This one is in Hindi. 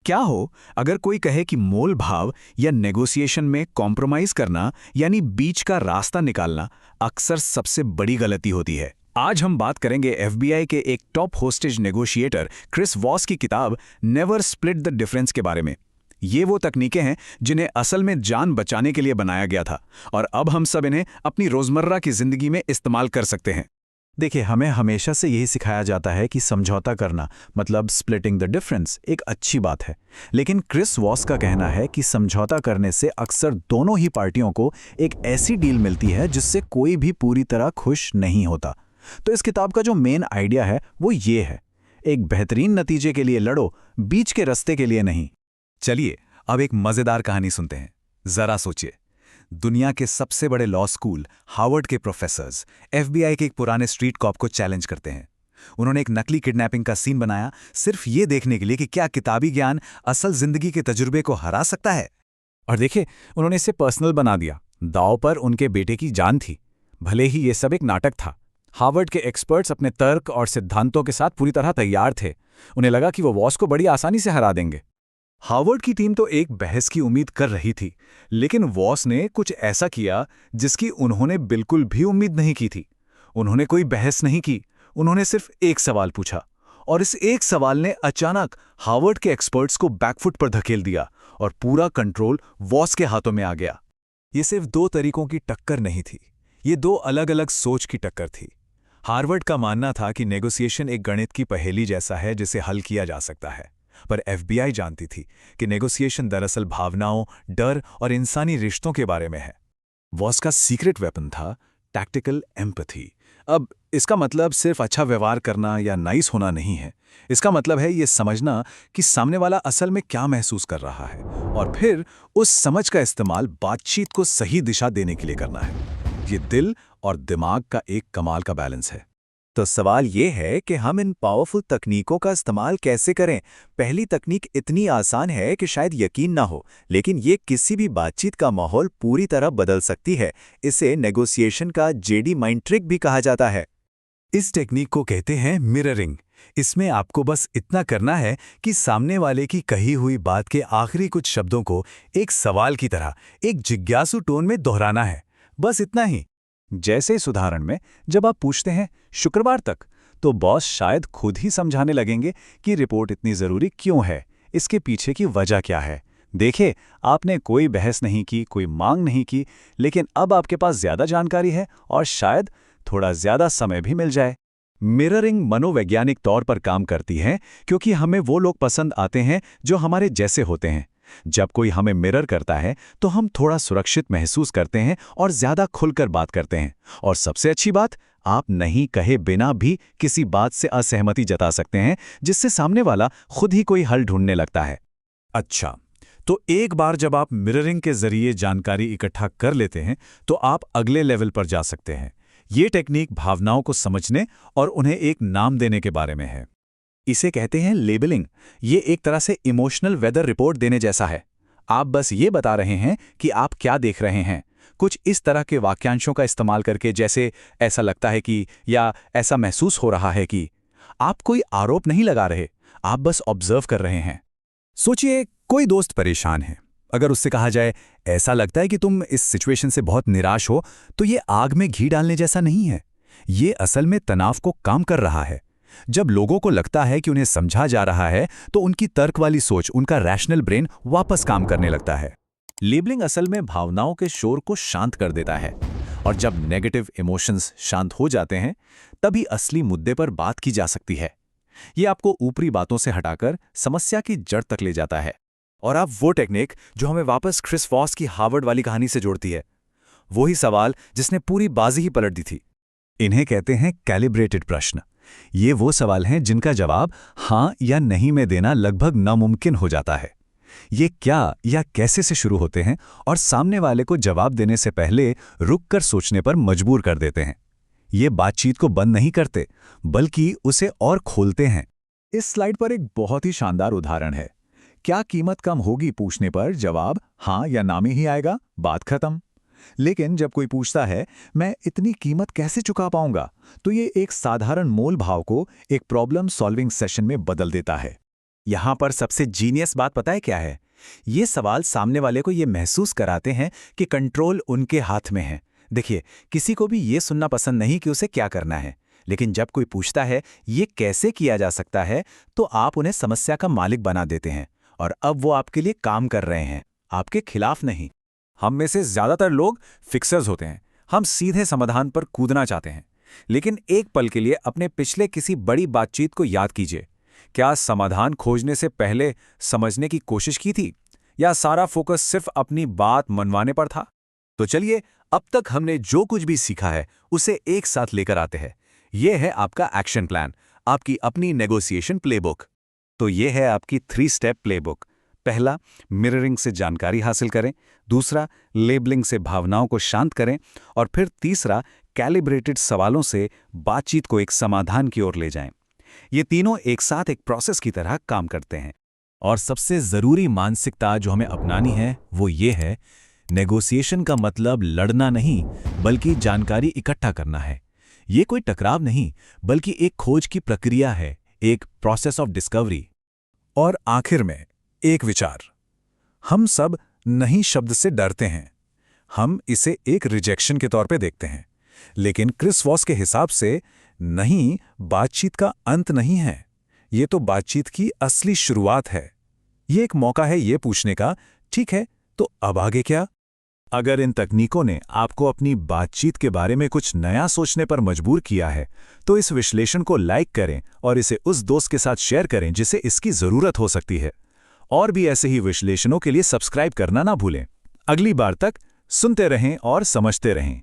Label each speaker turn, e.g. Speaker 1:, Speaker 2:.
Speaker 1: क्या हो अगर कोई कहे कि मोल भाव या नेगोशिएशन में कॉम्प्रोमाइज करना यानी बीच का रास्ता निकालना अक्सर सबसे बड़ी गलती होती है। आज हम बात करेंगे एफबीआई के एक top hostage negotiator Chris Voss की किताब नेवर स्प्लिट द डिफरेंस के बारे में। ये वो तकनीकें हैं जिन्हें असल में जान बचाने के लिए बनाया गया था और अब हम सब इन्हें अपनी रोजमर्रा की जिंदगी में इस्तेमाल कर सकते हैं।
Speaker 2: देखिए, हमें हमेशा से यही सिखाया जाता है कि समझौता करना मतलब स्प्लिटिंग द डिफरेंस एक अच्छी बात है, लेकिन क्रिस वॉस का कहना है कि समझौता करने से अक्सर दोनों ही पार्टियों को एक ऐसी डील मिलती है जिससे कोई भी पूरी तरह खुश नहीं होता। तो इस किताब का जो मेन आइडिया है वो ये है, एक बेहतरीन नतीजे के लिए लड़ो, बीच के रास्ते के लिए नहीं।
Speaker 3: चलिए अब एक मजेदार कहानी सुनते हैं। जरा सोचिए, दुनिया के सबसे बड़े लॉ स्कूल हार्वर्ड के प्रोफेसर्स एफबीआई के एक पुराने स्ट्रीट कॉप को चैलेंज करते हैं। उन्होंने एक नकली किडनैपिंग का सीन बनाया सिर्फ ये देखने के लिए कि क्या किताबी ज्ञान असल जिंदगी के तजुर्बे को हरा सकता है।
Speaker 2: और देखिए, उन्होंने इसे पर्सनल बना दिया। दांव पर उनके बेटे की जान थी। भले ही ये सब एक नाटक था। हार्वर्ड के एक्सपर्ट्स अपने तर्क और सिद्धांतों के साथ पूरी तरह तैयार थे। उन्हें लगा कि वो वॉस को बड़ी आसानी से हरा देंगे।
Speaker 3: हार्वर्ड की टीम तो एक बहस की उम्मीद कर रही थी, लेकिन वॉस ने कुछ ऐसा किया जिसकी उन्होंने बिल्कुल भी उम्मीद नहीं की थी। उन्होंने कोई बहस नहीं की, उन्होंने सिर्फ एक सवाल पूछा और इस एक सवाल ने अचानक हार्वर्ड के एक्सपर्ट्स को बैकफुट पर धकेल दिया और पूरा कंट्रोल वॉस के हाथों में आ गया। ये सिर्फ दो तरीकों की टक्कर नहीं थी, ये दो अलग अलग सोच की टक्कर थी। हार्वर्ड का मानना था कि नेगोशिएशन एक गणित की पहेली जैसा है जिसे हल किया जा सकता है, पर एफबीआई जानती थी कि नेगोशिएशन दरअसल भावनाओं, डर और इंसानी रिश्तों के बारे में है। वॉस का सीक्रेट वेपन था टैक्टिकल एम्पैथी। अब इसका मतलब सिर्फ अच्छा व्यवहार करना या नाइस होना नहीं है। इसका मतलब है ये समझना कि सामने वाला असल में क्या महसूस कर रहा है और फिर उस समझ का इस्तेमाल बातचीत को सही दिशा देने के लिए करना है। ये दिल और दिमाग का एक कमाल का बैलेंस है।
Speaker 2: तो सवाल ये है कि हम इन पावरफुल तकनीकों का इस्तेमाल कैसे करें। पहली तकनीक इतनी आसान है कि शायद यकीन ना हो, लेकिन ये किसी भी बातचीत का माहौल पूरी तरह बदल सकती है। इसे नेगोशिएशन का जेडी माइंड ट्रिक भी कहा जाता है।
Speaker 3: इस टेक्निक को कहते हैं मिररिंग। इसमें आपको बस इतना करना है कि सामने वाले की कही हुई बात के आखिरी कुछ शब्दों को एक सवाल की तरह एक जिज्ञासु टोन में दोहराना है, बस इतना ही।
Speaker 2: जैसे इस उदाहरण में जब आप पूछते हैं शुक्रवार तक, तो बॉस शायद खुद ही समझाने लगेंगे कि रिपोर्ट इतनी ज़रूरी क्यों है, इसके पीछे की वजह क्या है। देखिए, आपने कोई बहस नहीं की, कोई मांग नहीं की, लेकिन अब आपके पास ज़्यादा जानकारी है और शायद थोड़ा ज़्यादा समय भी मिल जाए। मिररिंग मनोवैज्ञानिक तौर पर काम करती है क्योंकि हमें वो लोग पसंद आते हैं जो हमारे जैसे होते हैं। जब कोई हमें मिरर करता है तो हम थोड़ा सुरक्षित महसूस करते हैं और ज्यादा खुलकर बात करते हैं। और सबसे अच्छी बात, आप नहीं कहे बिना भी किसी बात से असहमति जता सकते हैं, जिससे सामने वाला खुद ही कोई हल ढूंढने लगता है।
Speaker 3: अच्छा, तो एक बार जब आप मिररिंग के जरिए जानकारी इकट्ठा कर लेते हैं तो आप अगले लेवल पर जा सकते हैं। ये टेक्निक भावनाओं को समझने और उन्हें एक नाम देने के बारे में है।
Speaker 2: इसे कहते हैं लेबलिंग। ये एक तरह से इमोशनल वेदर रिपोर्ट देने जैसा है। आप बस ये बता रहे हैं कि आप क्या देख रहे हैं, कुछ इस तरह के वाक्यांशों का इस्तेमाल करके, जैसे ऐसा लगता है कि, या ऐसा महसूस हो रहा है कि। आप कोई आरोप नहीं लगा रहे, आप बस ऑब्जर्व कर रहे हैं।
Speaker 3: सोचिए, कोई दोस्त परेशान है। अगर उससे कहा जाए, ऐसा लगता है कि तुम इस सिचुएशन से बहुत निराश हो, तो ये आग में घी डालने जैसा नहीं है। ये असल में तनाव को कम कर रहा है। जब लोगों को लगता है कि उन्हें समझा जा रहा है, तो उनकी तर्क वाली सोच, उनका रैशनल ब्रेन वापस काम करने लगता है।
Speaker 2: लेबलिंग असल में भावनाओं के शोर को शांत कर देता है, और जब नेगेटिव इमोशंस शांत हो जाते हैं, तभी असली मुद्दे पर बात की जा सकती है। ये आपको ऊपरी बातों से हटाकर समस्या की जड़ तक ले जाता है।
Speaker 3: और अब वो टेक्निक जो हमें वापस क्रिस वॉस की हार्वर्ड वाली कहानी से जोड़ती है, वही सवाल जिसने पूरी बाजी ही पलट दी थी।
Speaker 2: इन्हें कहते हैं कैलिब्रेटेड प्रश्न। ये वो सवाल हैं जिनका जवाब हाँ या नहीं में देना लगभग नामुमकिन हो जाता है। ये क्या या कैसे से शुरू होते हैं और सामने वाले को जवाब देने से पहले रुककर सोचने पर मजबूर कर देते हैं। ये बातचीत को बंद नहीं करते, बल्कि उसे और खोलते हैं। इस स्लाइड पर एक बहुत ही शानदार उदाहरण है। क्या कीमत कम होगी पूछने पर जवाब हाँ या ना में ही आएगा, बात खत्म। लेकिन जब कोई पूछता है मैं इतनी कीमत कैसे चुका पाऊंगा, तो ये एक साधारण मोल भाव को एक प्रॉब्लम सॉल्विंग सेशन में बदल देता है। यहाँ पर सबसे जीनियस बात पता है क्या है? ये सवाल सामने वाले को ये महसूस कराते हैं कि कंट्रोल उनके हाथ में है। देखिए, किसी को भी ये सुनना पसंद नहीं कि उसे क्या करना है, लेकिन जब कोई पूछता है ये कैसे किया जा सकता है, तो आप उन्हें समस्या का मालिक बना देते हैं और अब वो आपके लिए काम कर रहे हैं, आपके खिलाफ नहीं।
Speaker 3: हम में से ज्यादातर लोग फिक्सर्स होते हैं। हम सीधे समाधान पर कूदना चाहते हैं। लेकिन एक पल के लिए अपने पिछले किसी बड़ी बातचीत को याद कीजिए। क्या समाधान खोजने से पहले समझने की कोशिश की थी, या सारा फोकस सिर्फ अपनी बात मनवाने पर था?
Speaker 1: तो चलिए, अब तक हमने जो कुछ भी सीखा है उसे एक साथ लेकर आते हैं। यह है आपका एक्शन प्लान, आपकी अपनी नेगोशिएशन प्लेबुक।
Speaker 2: तो ये है आपकी 3 स्टेप प्लेबुक। पहला, मिररिंग से जानकारी हासिल करें। दूसरा, लेबलिंग से भावनाओं को शांत करें। और फिर तीसरा, कैलिब्रेटेड सवालों से बातचीत को एक समाधान की ओर ले जाएं। ये तीनों एक साथ एक प्रोसेस की तरह काम करते हैं।
Speaker 1: और सबसे जरूरी मानसिकता जो हमें अपनानी है वो ये है, नेगोशिएशन का मतलब लड़ना नहीं बल्कि जानकारी इकट्ठा करना है। ये कोई टकराव नहीं बल्कि एक खोज की प्रक्रिया है, एक प्रोसेस ऑफ डिस्कवरी।
Speaker 3: और आखिर में एक विचार, हम सब नहीं शब्द से डरते हैं। हम इसे एक रिजेक्शन के तौर पे देखते हैं, लेकिन क्रिस वॉस के हिसाब से नहीं बातचीत का अंत नहीं है, ये तो बातचीत की असली शुरुआत है। ये एक मौका है ये पूछने का, ठीक है तो अब आगे क्या? अगर इन तकनीकों ने आपको अपनी बातचीत के बारे में कुछ नया सोचने पर मजबूर किया है, तो इस विश्लेषण को लाइक करें और इसे उस दोस्त के साथ शेयर करें जिसे इसकी जरूरत हो सकती है। और भी ऐसे ही विश्लेषणों के लिए सब्सक्राइब करना ना भूलें। अगली बार तक सुनते रहें और समझते रहें।